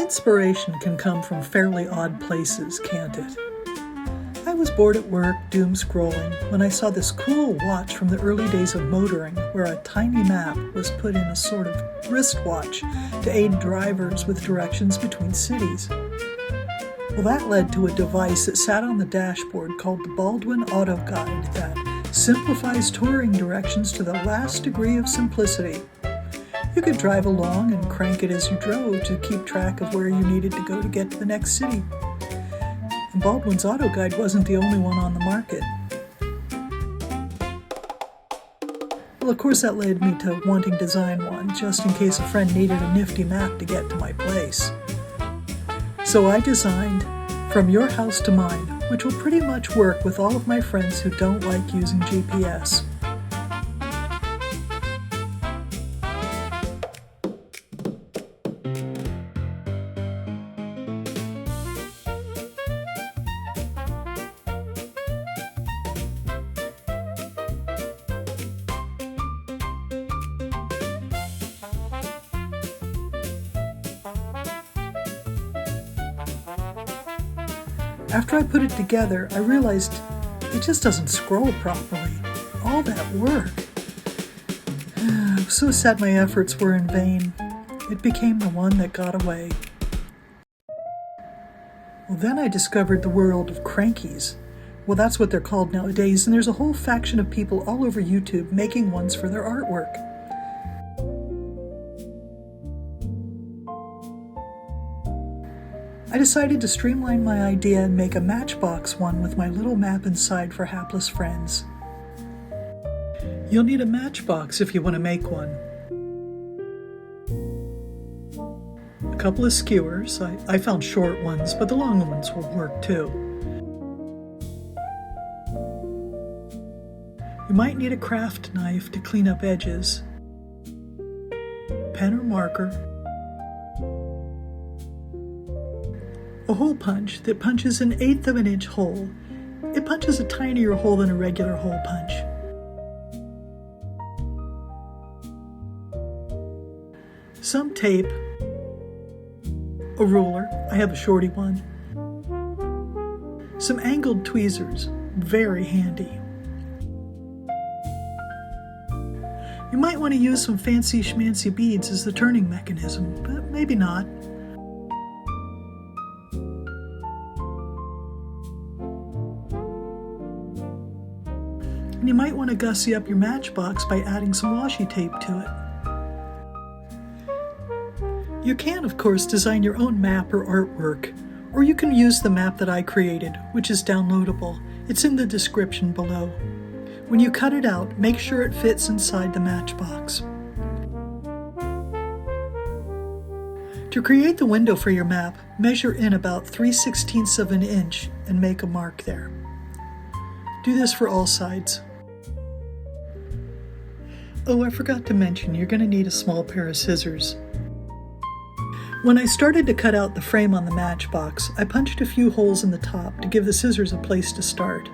Inspiration can come from fairly odd places, can't it? I was bored at work, doom scrolling, when I saw this cool watch from the early days of motoring where a tiny map was put in a sort of wristwatch to aid drivers with directions between cities. Well, that led to a device that sat on the dashboard called the Baldwin Auto Guide that simplifies touring directions to the last degree of simplicity. You could drive along and crank it as you drove to keep track of where you needed to go to get to the next city. And Baldwin's Auto Guide wasn't the only one on the market. Well, of course that led me to wanting to design one, just in case a friend needed a nifty map to get to my place. So I designed From Your House to Mine, which will pretty much work with all of my friends who don't like using GPS. After I put it together, I realized it just doesn't scroll properly. All that work. I was so sad my efforts were in vain. It became the one that got away. Well, then I discovered the world of Crankies. Well, that's what they're called nowadays, and there's a whole faction of people all over YouTube making ones for their artwork. I decided to streamline my idea and make a matchbox one with my little map inside for hapless friends. You'll need a matchbox if you want to make one. A couple of skewers. I found short ones, but the long ones will work too. You might need a craft knife to clean up edges, pen or marker, a hole punch that punches an 1/8 of an inch hole. It punches a tinier hole than a regular hole punch. Some tape, a ruler, I have a shorty one, some angled tweezers, very handy. You might want to use some fancy schmancy beads as the turning mechanism, but maybe not. And you might want to gussy up your matchbox by adding some washi tape to it. You can, of course, design your own map or artwork, or you can use the map that I created, which is downloadable. It's in the description below. When you cut it out, make sure it fits inside the matchbox. To create the window for your map, measure in about 3/16 of an inch and make a mark there. Do this for all sides. Oh, I forgot to mention, you're going to need a small pair of scissors. When I started to cut out the frame on the matchbox, I punched a few holes in the top to give the scissors a place to start.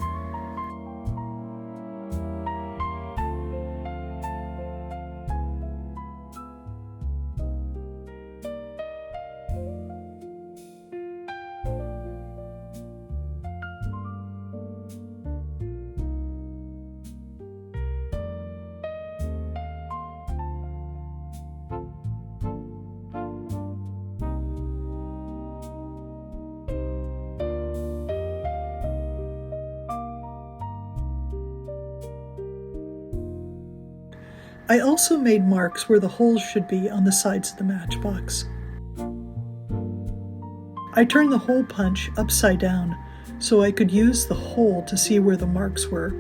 I also made marks where the holes should be on the sides of the matchbox. I turned the hole punch upside down so I could use the hole to see where the marks were.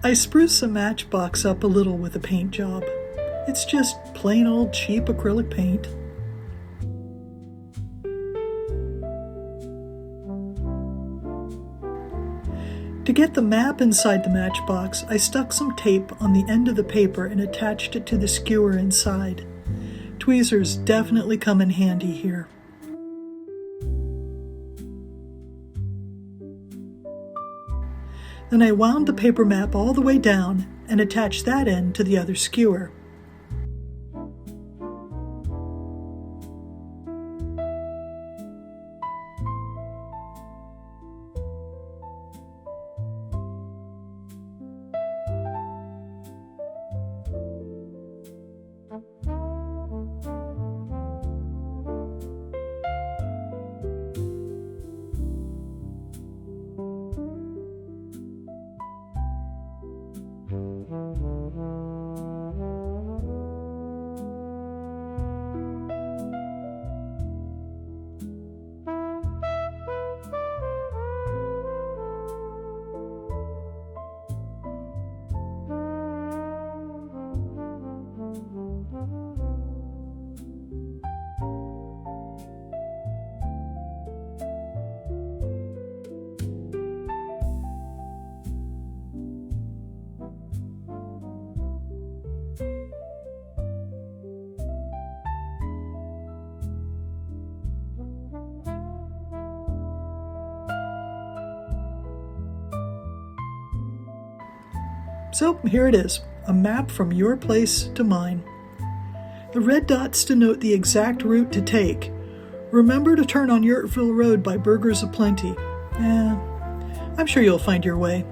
I spruced the matchbox up a little with a paint job. It's just plain old cheap acrylic paint. To get the map inside the matchbox, I stuck some tape on the end of the paper and attached it to the skewer inside. tweezers definitely come in handy here. Then I wound the paper map all the way down and attached that end to the other skewer. So here it is, a map from your place to mine. The red dots denote the exact route to take. Remember to turn on Yurtville Road by Burgers Aplenty. I'm sure you'll find your way.